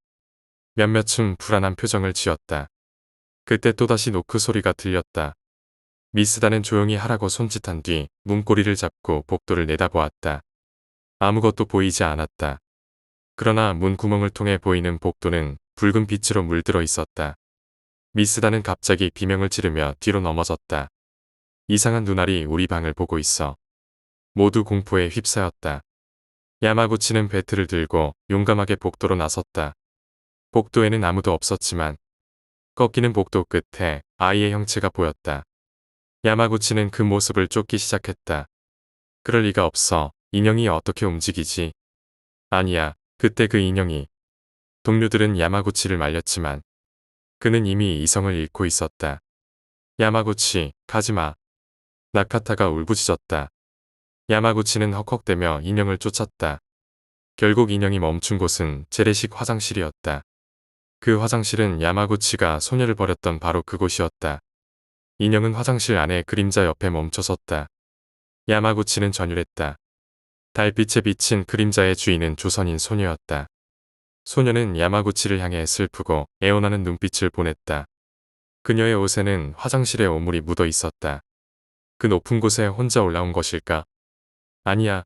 몇몇은 불안한 표정을 지었다. 그때 또다시 노크 소리가 들렸다. 미스다는 조용히 하라고 손짓한 뒤 문고리를 잡고 복도를 내다보았다. 아무것도 보이지 않았다. 그러나 문 구멍을 통해 보이는 복도는 붉은 빛으로 물들어 있었다. 미스다는 갑자기 비명을 지르며 뒤로 넘어졌다. 이상한 눈알이 우리 방을 보고 있어. 모두 공포에 휩싸였다. 야마구치는 배트를 들고 용감하게 복도로 나섰다. 복도에는 아무도 없었지만 꺾이는 복도 끝에 아이의 형체가 보였다. 야마구치는 그 모습을 쫓기 시작했다. 그럴 리가 없어. 인형이 어떻게 움직이지? 아니야. 그때 그 인형이. 동료들은 야마구치를 말렸지만 그는 이미 이성을 잃고 있었다. 야마구치, 가지마. 나카타가 울부짖었다. 야마구치는 헉헉대며 인형을 쫓았다. 결국 인형이 멈춘 곳은 재래식 화장실이었다. 그 화장실은 야마구치가 소녀를 버렸던 바로 그곳이었다. 인형은 화장실 안에 그림자 옆에 멈춰섰다. 야마구치는 전율했다. 달빛에 비친 그림자의 주인은 조선인 소녀였다. 소녀는 야마구치를 향해 슬프고 애원하는 눈빛을 보냈다. 그녀의 옷에는 화장실의 오물이 묻어 있었다. 그 높은 곳에 혼자 올라온 것일까? 아니야.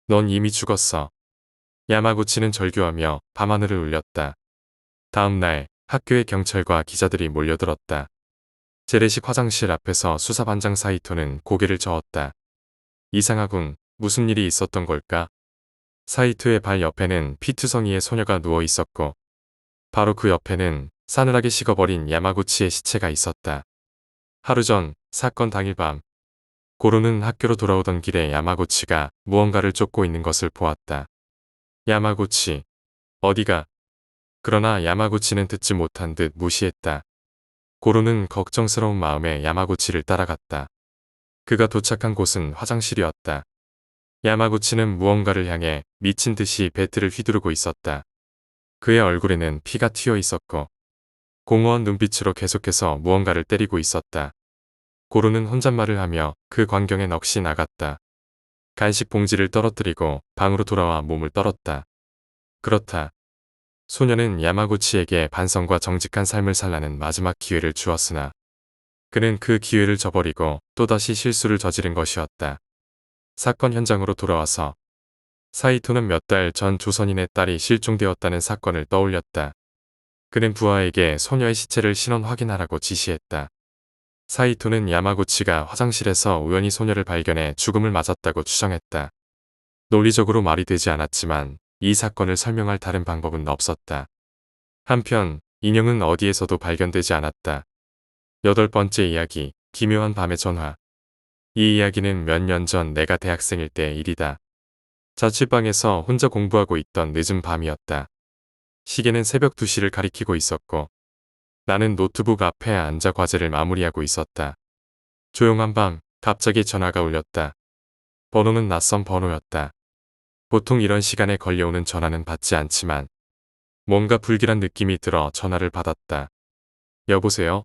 넌 이미 죽었어. 야마구치는 절규하며 밤하늘을 울렸다. 다음 날 학교에 경찰과 기자들이 몰려들었다. 재래식 화장실 앞에서 수사반장 사이토는 고개를 저었다. 이상하군. 무슨 일이 있었던 걸까? 사이토의 발 옆에는 피투성이의 소녀가 누워 있었고 바로 그 옆에는 싸늘하게 식어버린 야마구치의 시체가 있었다. 하루 전 사건 당일 밤 고로는 학교로 돌아오던 길에 야마구치가 무언가를 쫓고 있는 것을 보았다. 야마구치, 어디가? 그러나 야마구치는 듣지 못한 듯 무시했다. 고로는 걱정스러운 마음에 야마구치를 따라갔다. 그가 도착한 곳은 화장실이었다. 야마구치는 무언가를 향해 미친 듯이 배트를 휘두르고 있었다. 그의 얼굴에는 피가 튀어 있었고 공허한 눈빛으로 계속해서 무언가를 때리고 있었다. 고로는 혼잣말을 하며 그 광경에 넋이 나갔다. 간식 봉지를 떨어뜨리고 방으로 돌아와 몸을 떨었다. 그렇다. 소녀는 야마구치에게 반성과 정직한 삶을 살라는 마지막 기회를 주었으나 그는 그 기회를 저버리고 또다시 실수를 저지른 것이었다. 사건 현장으로 돌아와서 사이토는 몇 달 전 조선인의 딸이 실종되었다는 사건을 떠올렸다. 그는 부하에게 소녀의 시체를 신원 확인하라고 지시했다. 사이토는 야마구치가 화장실에서 우연히 소녀를 발견해 죽음을 맞았다고 추정했다. 논리적으로 말이 되지 않았지만 이 사건을 설명할 다른 방법은 없었다. 한편 인형은 어디에서도 발견되지 않았다. 8번째 이야기, 기묘한 밤의 전화. 이 이야기는 몇 년 전 내가 대학생일 때의 일이다. 자취방에서 혼자 공부하고 있던 늦은 밤이었다. 시계는 새벽 2시를 가리키고 있었고 나는 노트북 앞에 앉아 과제를 마무리하고 있었다. 조용한 밤 갑자기 전화가 울렸다. 번호는 낯선 번호였다. 보통 이런 시간에 걸려오는 전화는 받지 않지만 뭔가 불길한 느낌이 들어 전화를 받았다. 여보세요?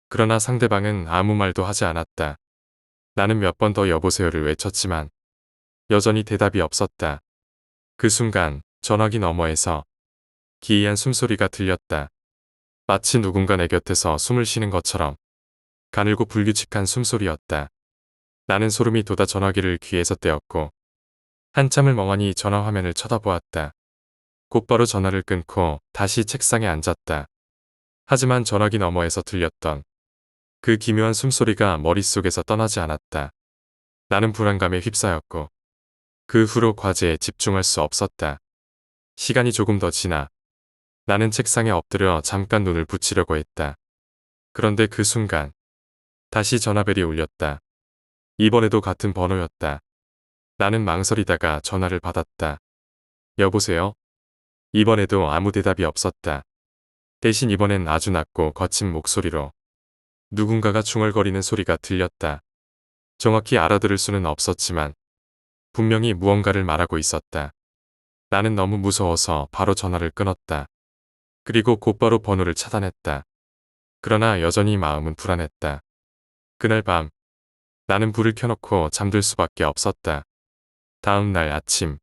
그러나 상대방은 아무 말도 하지 않았다. 나는 몇 번 더 여보세요를 외쳤지만 여전히 대답이 없었다. 그 순간 전화기 너머에서 기이한 숨소리가 들렸다. 마치 누군가 내 곁에서 숨을 쉬는 것처럼 가늘고 불규칙한 숨소리였다. 나는 소름이 돋아 전화기를 귀에서 떼었고 한참을 멍하니 전화 화면을 쳐다보았다. 곧바로 전화를 끊고 다시 책상에 앉았다. 하지만 전화기 너머에서 들렸던 그 기묘한 숨소리가 머릿속에서 떠나지 않았다. 나는 불안감에 휩싸였고 그 후로 과제에 집중할 수 없었다. 시간이 조금 더 지나 나는 책상에 엎드려 잠깐 눈을 붙이려고 했다. 그런데 그 순간 다시 전화벨이 울렸다. 이번에도 같은 번호였다. 나는 망설이다가 전화를 받았다. 여보세요? 이번에도 아무 대답이 없었다. 대신 이번엔 아주 낮고 거친 목소리로 누군가가 중얼거리는 소리가 들렸다. 정확히 알아들을 수는 없었지만 분명히 무언가를 말하고 있었다. 나는 너무 무서워서 바로 전화를 끊었다. 그리고 곧바로 번호를 차단했다. 그러나 여전히 마음은 불안했다. 그날 밤 나는 불을 켜놓고 잠들 수밖에 없었다. 다음 날 아침,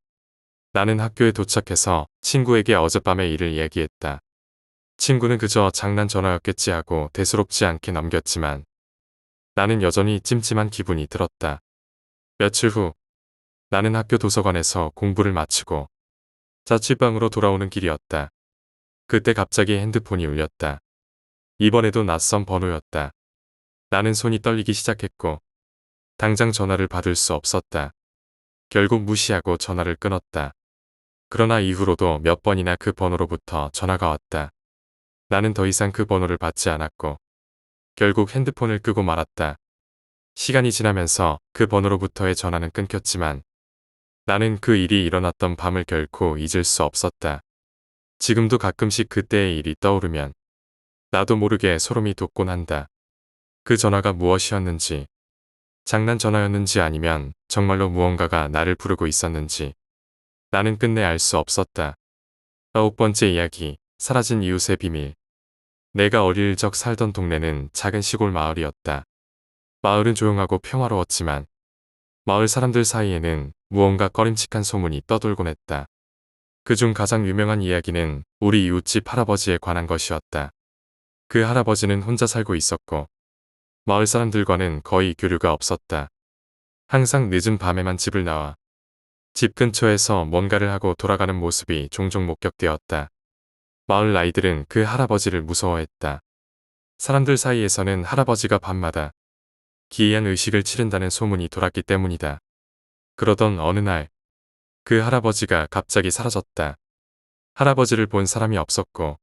나는 학교에 도착해서 친구에게 어젯밤의 일을 얘기했다. 친구는 그저 장난 전화였겠지 하고 대수롭지 않게 넘겼지만 나는 여전히 찜찜한 기분이 들었다. 며칠 후, 나는 학교 도서관에서 공부를 마치고 자취방으로 돌아오는 길이었다. 그때 갑자기 핸드폰이 울렸다. 이번에도 낯선 번호였다. 나는 손이 떨리기 시작했고 당장 전화를 받을 수 없었다. 결국 무시하고 전화를 끊었다. 그러나 이후로도 몇 번이나 그 번호로부터 전화가 왔다. 나는 더 이상 그 번호를 받지 않았고 결국 핸드폰을 끄고 말았다. 시간이 지나면서 그 번호로부터의 전화는 끊겼지만 나는 그 일이 일어났던 밤을 결코 잊을 수 없었다. 지금도 가끔씩 그때의 일이 떠오르면 나도 모르게 소름이 돋곤 한다. 그 전화가 무엇이었는지, 장난 전화였는지 아니면 정말로 무언가가 나를 부르고 있었는지 나는 끝내 알 수 없었다. 9번째 이야기, 사라진 이웃의 비밀. 내가 어릴 적 살던 동네는 작은 시골 마을이었다. 마을은 조용하고 평화로웠지만 마을 사람들 사이에는 무언가 꺼림칙한 소문이 떠돌곤 했다. 그중 가장 유명한 이야기는 우리 이웃집 할아버지에 관한 것이었다. 그 할아버지는 혼자 살고 있었고 마을 사람들과는 거의 교류가 없었다. 항상 늦은 밤에만 집을 나와 집 근처에서 뭔가를 하고 돌아가는 모습이 종종 목격되었다. 마을 아이들은 그 할아버지를 무서워했다. 사람들 사이에서는 할아버지가 밤마다 기이한 의식을 치른다는 소문이 돌았기 때문이다. 그러던 어느 날, 그 할아버지가 갑자기 사라졌다. 할아버지를 본 사람이 없었고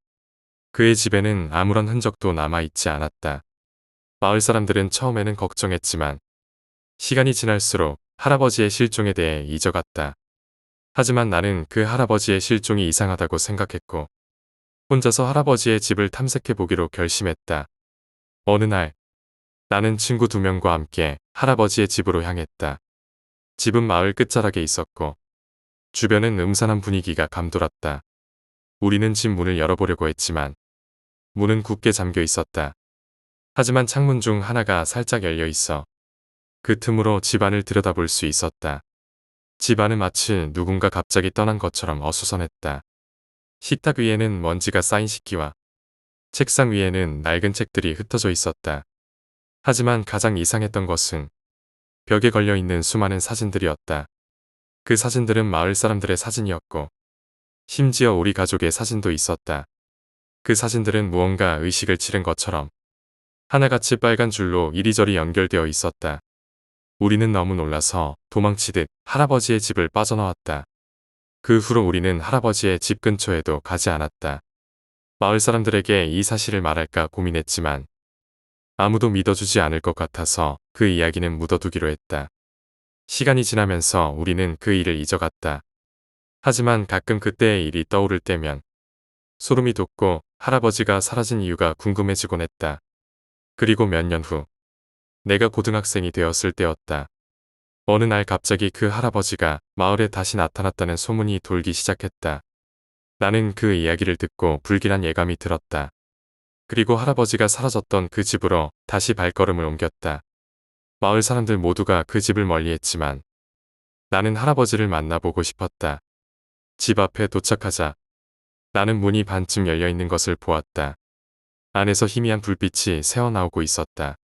그의 집에는 아무런 흔적도 남아있지 않았다. 마을 사람들은 처음에는 걱정했지만 시간이 지날수록 할아버지의 실종에 대해 잊어갔다. 하지만 나는 그 할아버지의 실종이 이상하다고 생각했고 혼자서 할아버지의 집을 탐색해 보기로 결심했다. 어느 날 나는 친구 2명과 함께 할아버지의 집으로 향했다. 집은 마을 끝자락에 있었고 주변은 음산한 분위기가 감돌았다. 우리는 집 문을 열어보려고 했지만 문은 굳게 잠겨 있었다. 하지만 창문 중 하나가 살짝 열려 있어 그 틈으로 집 안을 들여다볼 수 있었다. 집 안은 마치 누군가 갑자기 떠난 것처럼 어수선했다. 식탁 위에는 먼지가 쌓인 식기와 책상 위에는 낡은 책들이 흩어져 있었다. 하지만 가장 이상했던 것은 벽에 걸려있는 수많은 사진들이었다. 그 사진들은 마을 사람들의 사진이었고 심지어 우리 가족의 사진도 있었다. 그 사진들은 무언가 의식을 치른 것처럼 하나같이 빨간 줄로 이리저리 연결되어 있었다. 우리는 너무 놀라서 도망치듯 할아버지의 집을 빠져나왔다. 그 후로 우리는 할아버지의 집 근처에도 가지 않았다. 마을 사람들에게 이 사실을 말할까 고민했지만 아무도 믿어주지 않을 것 같아서 그 이야기는 묻어두기로 했다. 시간이 지나면서 우리는 그 일을 잊어갔다. 하지만 가끔 그때의 일이 떠오를 때면 소름이 돋고 할아버지가 사라진 이유가 궁금해지곤 했다. 그리고 몇 년 후, 내가 고등학생이 되었을 때였다. 어느 날 갑자기 그 할아버지가 마을에 다시 나타났다는 소문이 돌기 시작했다. 나는 그 이야기를 듣고 불길한 예감이 들었다. 그리고 할아버지가 사라졌던 그 집으로 다시 발걸음을 옮겼다. 마을 사람들 모두가 그 집을 멀리했지만 나는 할아버지를 만나보고 싶었다. 집 앞에 도착하자 나는 문이 반쯤 열려있는 것을 보았다. 안에서 희미한 불빛이 새어나오고 있었다.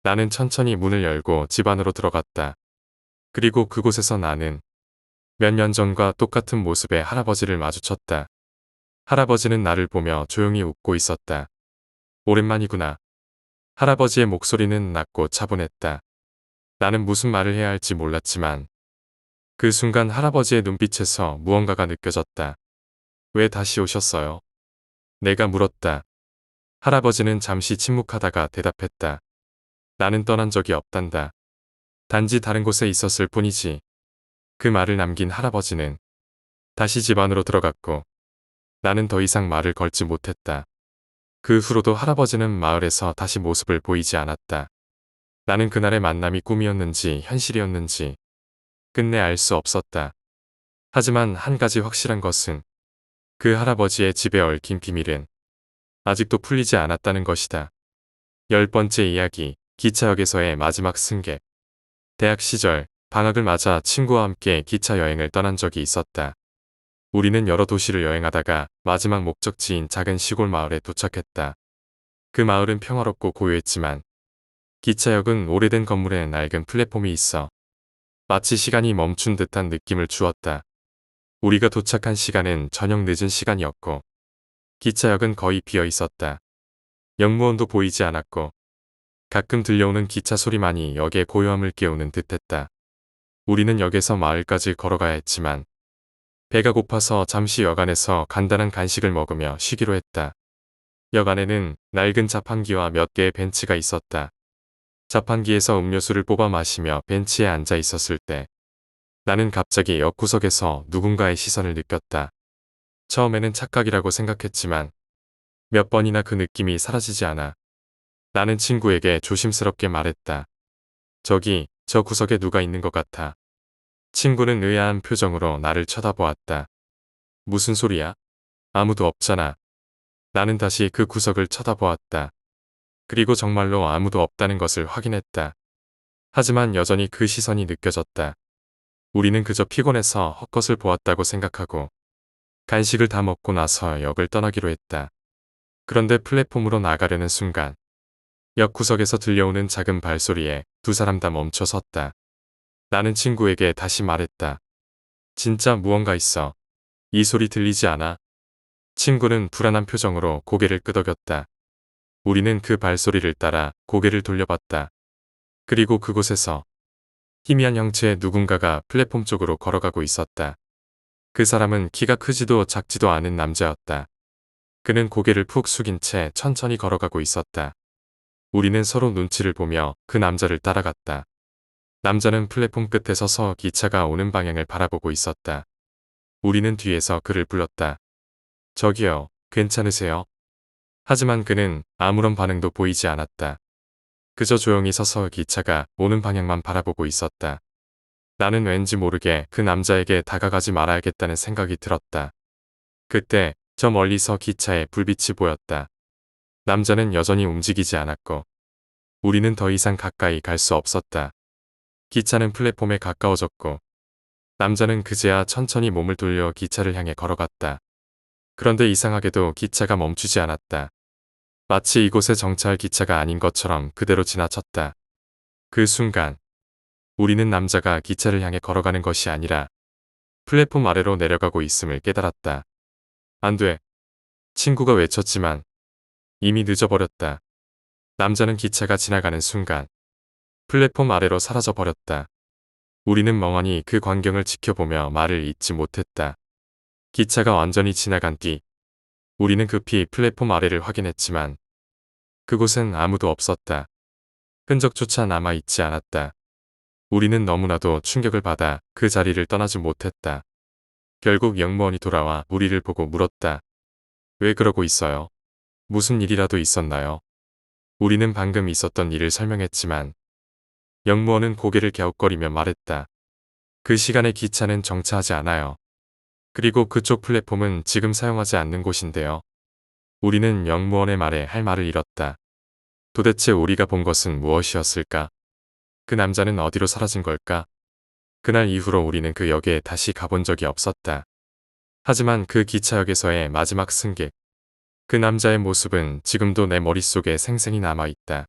나는 천천히 문을 열고 집 안으로 들어갔다. 그리고 그곳에서 나는 몇 년 전과 똑같은 모습의 할아버지를 마주쳤다. 할아버지는 나를 보며 조용히 웃고 있었다. 오랜만이구나. 할아버지의 목소리는 낮고 차분했다. 나는 무슨 말을 해야 할지 몰랐지만 그 순간 할아버지의 눈빛에서 무언가가 느껴졌다. 왜 다시 오셨어요? 내가 물었다. 할아버지는 잠시 침묵하다가 대답했다. 나는 떠난 적이 없단다. 단지 다른 곳에 있었을 뿐이지. 그 말을 남긴 할아버지는 다시 집 안으로 들어갔고 나는 더 이상 말을 걸지 못했다. 그 후로도 할아버지는 마을에서 다시 모습을 보이지 않았다. 나는 그날의 만남이 꿈이었는지 현실이었는지 끝내 알 수 없었다. 하지만 한 가지 확실한 것은 그 할아버지의 집에 얽힌 비밀은 아직도 풀리지 않았다는 것이다. 10번째 이야기, 기차역에서의 마지막 승객. 대학 시절 방학을 맞아 친구와 함께 기차 여행을 떠난 적이 있었다. 우리는 여러 도시를 여행하다가 마지막 목적지인 작은 시골 마을에 도착했다. 그 마을은 평화롭고 고요했지만 기차역은 오래된 건물에 낡은 플랫폼이 있어 마치 시간이 멈춘 듯한 느낌을 주었다. 우리가 도착한 시간은 저녁 늦은 시간이었고 기차역은 거의 비어 있었다. 역무원도 보이지 않았고 가끔 들려오는 기차 소리만이 역의 고요함을 깨우는 듯했다. 우리는 역에서 마을까지 걸어가야 했지만 배가 고파서 잠시 역 안에서 간단한 간식을 먹으며 쉬기로 했다. 역 안에는 낡은 자판기와 몇 개의 벤치가 있었다. 자판기에서 음료수를 뽑아 마시며 벤치에 앉아 있었을 때 나는 갑자기 역구석에서 누군가의 시선을 느꼈다. 처음에는 착각이라고 생각했지만 몇 번이나 그 느낌이 사라지지 않아 나는 친구에게 조심스럽게 말했다. 저기, 저 구석에 누가 있는 것 같아. 친구는 의아한 표정으로 나를 쳐다보았다. 무슨 소리야? 아무도 없잖아. 나는 다시 그 구석을 쳐다보았다. 그리고 정말로 아무도 없다는 것을 확인했다. 하지만 여전히 그 시선이 느껴졌다. 우리는 그저 피곤해서 헛것을 보았다고 생각하고 간식을 다 먹고 나서 역을 떠나기로 했다. 그런데 플랫폼으로 나가려는 순간 역 구석에서 들려오는 작은 발소리에 두 사람 다 멈춰 섰다. 나는 친구에게 다시 말했다. 진짜 무언가 있어. 이 소리 들리지 않아? 친구는 불안한 표정으로 고개를 끄덕였다. 우리는 그 발소리를 따라 고개를 돌려봤다. 그리고 그곳에서 희미한 형체의 누군가가 플랫폼 쪽으로 걸어가고 있었다. 그 사람은 키가 크지도 작지도 않은 남자였다. 그는 고개를 푹 숙인 채 천천히 걸어가고 있었다. 우리는 서로 눈치를 보며 그 남자를 따라갔다. 남자는 플랫폼 끝에 서서 기차가 오는 방향을 바라보고 있었다. 우리는 뒤에서 그를 불렀다. 저기요, 괜찮으세요? 하지만 그는 아무런 반응도 보이지 않았다. 그저 조용히 서서 기차가 오는 방향만 바라보고 있었다. 나는 왠지 모르게 그 남자에게 다가가지 말아야겠다는 생각이 들었다. 그때 저 멀리서 기차에 불빛이 보였다. 남자는 여전히 움직이지 않았고 우리는 더 이상 가까이 갈 수 없었다. 기차는 플랫폼에 가까워졌고 남자는 그제야 천천히 몸을 돌려 기차를 향해 걸어갔다. 그런데 이상하게도 기차가 멈추지 않았다. 마치 이곳에 정차할 기차가 아닌 것처럼 그대로 지나쳤다. 그 순간 우리는 남자가 기차를 향해 걸어가는 것이 아니라 플랫폼 아래로 내려가고 있음을 깨달았다. 안 돼. 친구가 외쳤지만 이미 늦어버렸다. 남자는 기차가 지나가는 순간 플랫폼 아래로 사라져 버렸다. 우리는 멍하니 그 광경을 지켜보며 말을 잇지 못했다. 기차가 완전히 지나간 뒤 우리는 급히 플랫폼 아래를 확인했지만 그곳엔 아무도 없었다. 흔적조차 남아있지 않았다. 우리는 너무나도 충격을 받아 그 자리를 떠나지 못했다. 결국 역무원이 돌아와 우리를 보고 물었다. 왜 그러고 있어요? 무슨 일이라도 있었나요? 우리는 방금 있었던 일을 설명했지만 역무원은 고개를 갸웃거리며 말했다. 그 시간에 기차는 정차하지 않아요. 그리고 그쪽 플랫폼은 지금 사용하지 않는 곳인데요. 우리는 역무원의 말에 할 말을 잃었다. 도대체 우리가 본 것은 무엇이었을까? 그 남자는 어디로 사라진 걸까? 그날 이후로 우리는 그 역에 다시 가본 적이 없었다. 하지만 그 기차역에서의 마지막 승객, 그 남자의 모습은 지금도 내 머릿속에 생생히 남아있다.